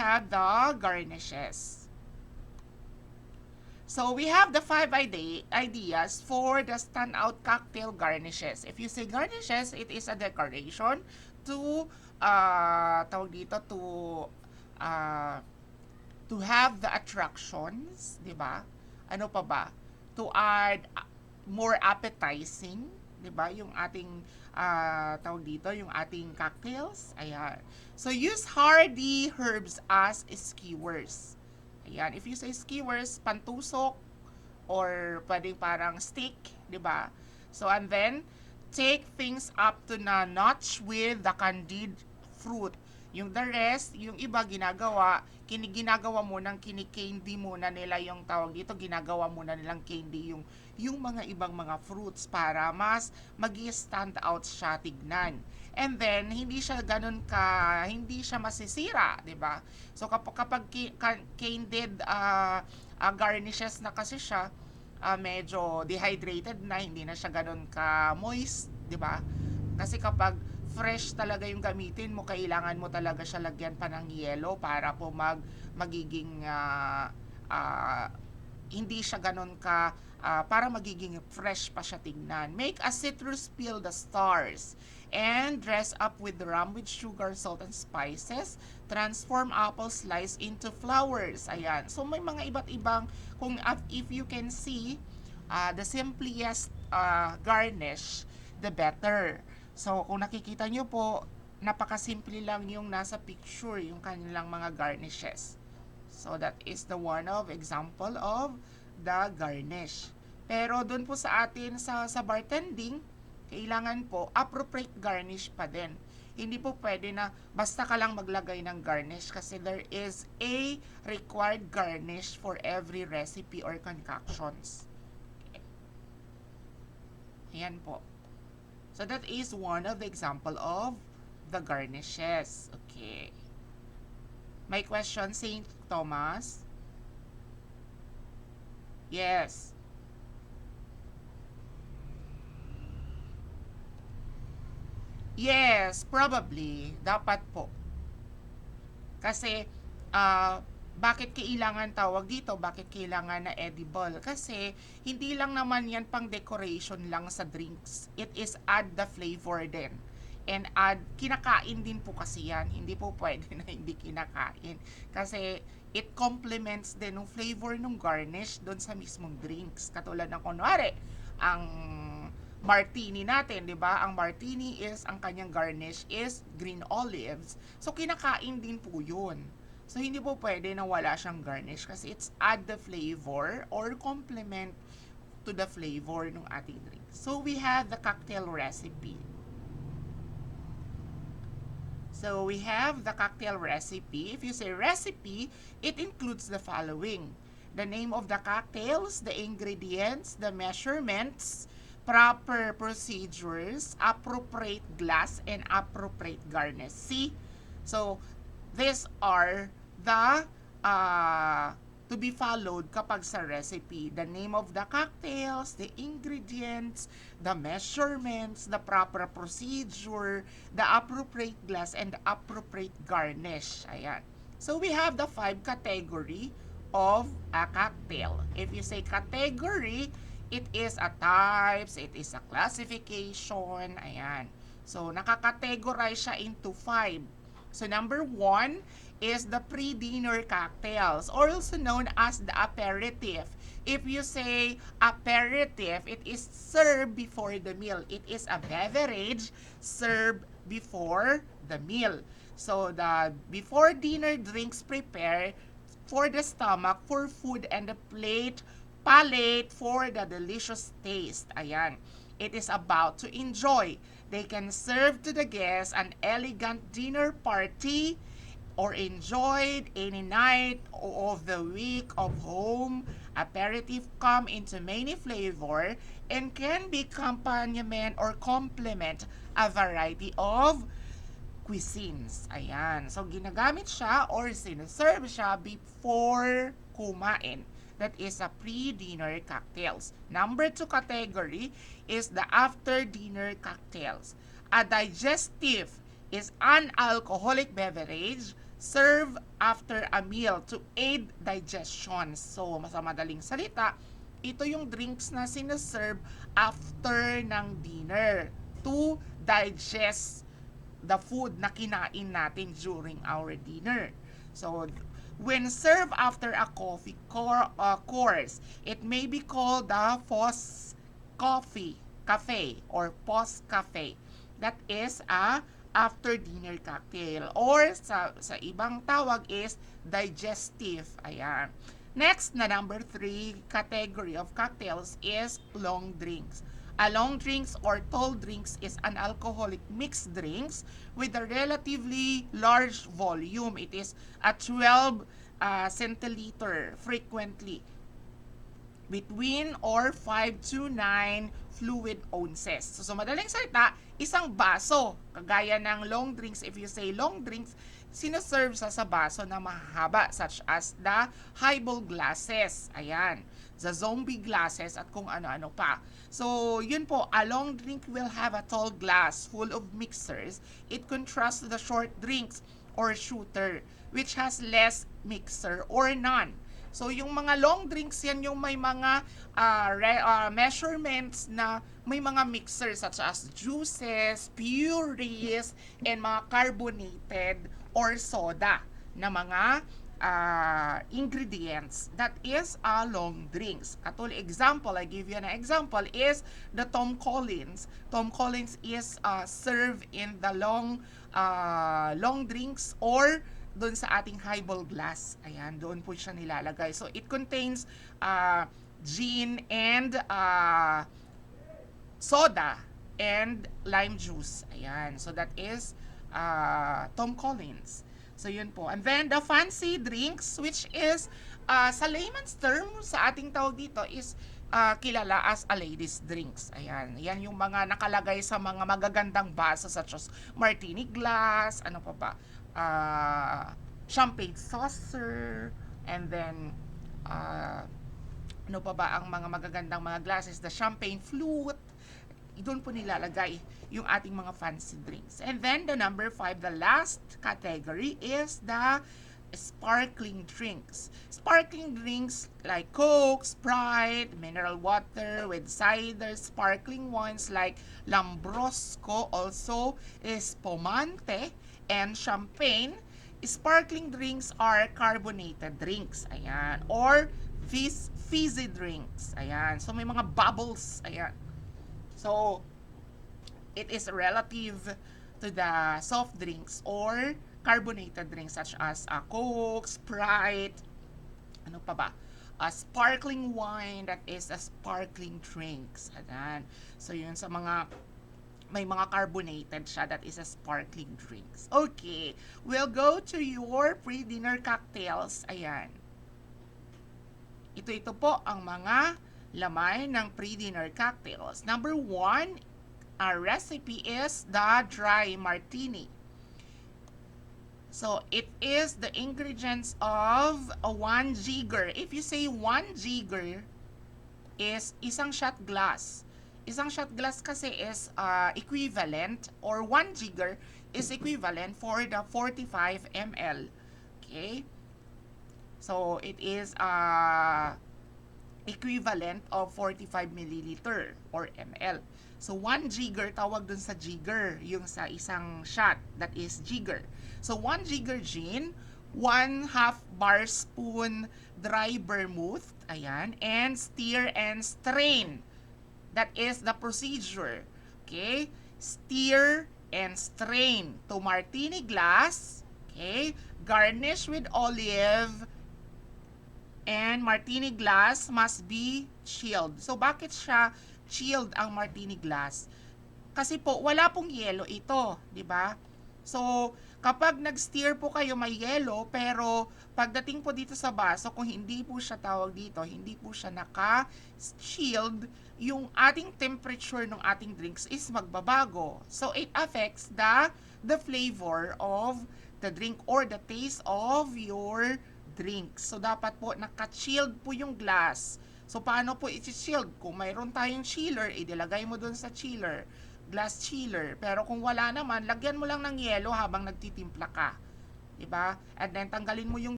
have the garnishes. So we have the 5 ideas for the standout cocktail garnishes. If you say garnishes, it is a decoration to tawag dito uh, to have the attractions, 'di ba? Ano pa ba? To add more appetizing, 'di ba? Yung ating tawag dito, yung ating cocktails. Ayan. So use hardy herbs as skewers. Ayan, if you say skewers, pantusok or pwedeng parang stick, 'di ba? So and then take things up to na notch with the candied fruit. Yung the rest, yung iba ginagawa, ginagawa mo ng kini-candy muna nila yung tawag dito, ginagawa muna nilang candy yung mga ibang mga fruits para mas magi-stand out siya tignan. And then hindi siya hindi siya masisira, 'di ba? So kapag candied garnishes na kasi siya, medyo dehydrated na, hindi na siya ganun ka moist, 'di ba? Kasi kapag fresh talaga yung gamitin mo, kailangan mo talaga siya lagyan pa ng yelo para po magiging hindi siya ganun ka para magiging fresh pa siya tingnan. Make a citrus peel the stars and dress up with rum with sugar, salt, and spices. Transform apple slice into flowers. Ayan. So may mga iba't ibang, if you can see, the simplest garnish, the better. So, kung nakikita nyo po, napakasimple lang yung nasa picture, yung kanilang mga garnishes. So, that is the one of example of the garnish. Pero doon po sa atin sa bartending, kailangan po appropriate garnish pa din. Hindi po pwede na basta ka lang maglagay ng garnish kasi there is a required garnish for every recipe or concoctions. Ayan po. So that is one of the example of the garnishes. Okay. My question, Saint Thomas? Yes. Yes, probably. Dapat po. Kasi, bakit kailangan tawag dito? Bakit kailangan na edible? Kasi, hindi lang naman yan pang decoration lang sa drinks. It is add the flavor din. And kinakain din po kasi yan. Hindi po pwede na hindi kinakain. Kasi, it complements din yung flavor ng garnish doon sa mismong drinks. Katulad ng kunwari, ang Martini natin, 'di ba? Ang Martini is ang kanyang garnish is green olives. So kinakain din po 'yun. So hindi po pwede na wala siyang garnish kasi it's add the flavor or complement to the flavor ng ating drink. So we have the cocktail recipe. So we have the cocktail recipe. If you say recipe, it includes the following: the name of the cocktails, the ingredients, the measurements, proper procedures, appropriate glass, and appropriate garnish. See? So, these are the to be followed kapag sa recipe. The name of the cocktails, the ingredients, the measurements, the proper procedure, the appropriate glass, and the appropriate garnish. Ayan. So, we have the 5 category of a cocktail. If you say category, it is a types, it is a classification, ayan. So, nakakategorize siya into 5. So, number 1 is the pre-dinner cocktails, or also known as the aperitif. If you say aperitif, it is served before the meal. It is a beverage served before the meal. So, the before dinner drinks prepare for the stomach, for food, and the palate for the delicious taste. Ayan. It is about to enjoy. They can serve to the guests an elegant dinner party or enjoyed any night of the week of home. Aperitif come into many flavor and can be accompaniment or complement a variety of cuisines. Ayan. So, ginagamit siya or sineserve siya before kumain. That is a pre-dinner cocktails. Number 2 category is the after-dinner cocktails. A digestive is an alcoholic beverage serve after a meal to aid digestion. So, sa madaling salita, ito yung drinks na sinaserve after ng dinner to digest the food na kinain natin during our dinner. So, when served after a course, it may be called the cafe or post cafe. That is a after dinner cocktail or sa ibang tawag is digestive. Ayan. Next na number 3 category of cocktails is long drinks. A long drinks or tall drinks is an alcoholic mixed drinks with a relatively large volume. It is a 12 centiliter frequently between or 5 to 9 fluid ounces. So, madaling salita, isang baso, kagaya ng long drinks, if you say long drinks, sinaserve sa baso na mahaba such as the highball glasses. Ayan. The zombie glasses at kung ano-ano pa. So, yun po, a long drink will have a tall glass full of mixers. It contrasts to the short drinks or shooter which has less mixer or none. So, yung mga long drinks yan yung may mga measurements na may mga mixers such as juices, purees, and mga carbonated or soda na mga ingredients. That is long drinks. Katulad example, I give you an example is the Tom Collins. Tom Collins is served in the long drinks or doon sa ating highball glass. Ayan, doon po siya nilalagay. So, it contains gin and soda and lime juice. Ayan, so that is Tom Collins. So, yun po. And then, the fancy drinks, which is, sa layman's term, sa ating tawag dito, is kilala as a ladies drinks. Ayan. Yan yung mga nakalagay sa mga magagandang baso such as Martini glass, ano pa ba? Champagne saucer, and then, ano pa ba ang mga magagandang mga glasses? The champagne flute. Doon po nilalagay yung ating mga fancy drinks. And then, the number 5, the last category is the sparkling drinks. Sparkling drinks like Coke, Sprite, mineral water with cider, sparkling wines like Lambrosco, also Espumante, and champagne. Sparkling drinks are carbonated drinks. Ayan. Or fizzy drinks. Ayan. So, may mga bubbles. Ayan. So, it is relative to the soft drinks or carbonated drinks such as Coke, Sprite, ano pa ba? Sparkling wine, that is a sparkling drinks. Ayan. So, yun sa mga may mga carbonated siya, that is a sparkling drinks. Okay, we'll go to your pre-dinner cocktails. Ayan. Ito po ang mga laman ng pre-dinner cocktails. Number 1, our recipe is the dry martini. So, it is the ingredients of a 1 jigger. If you say 1 jigger is isang shot glass. Isang shot glass kasi is equivalent, or 1 jigger is equivalent for the 45 ml. Okay? So, it is equivalent of 45 milliliter or ml. So, 1 jigger, tawag dun sa jigger, yung sa isang shot, that is jigger. So, 1 jigger gin, 1/2 bar spoon dry vermouth, ayan, and stir and strain. That is the procedure. Okay? Stir and strain to martini glass. Okay? Garnish with olive. And martini glass must be chilled. So, bakit siya chilled ang martini glass? Kasi po, wala pong yelo ito. Diba? So, kapag nag-stir po kayo, may yelo, pero pagdating po dito sa baso, kung hindi po siya tawag dito, hindi po siya naka-chilled, yung ating temperature ng ating drinks is magbabago. So, it affects the flavor of the drink or the taste of your drink. So, dapat po naka-chilled po yung glass. So, paano po i-chilled? Kung mayroon tayong chiller, idilagay mo dun sa chiller, glass chiller. Pero kung wala naman, lagyan mo lang ng yelo habang nagtitimpla ka. Diba? And then, tanggalin mo yung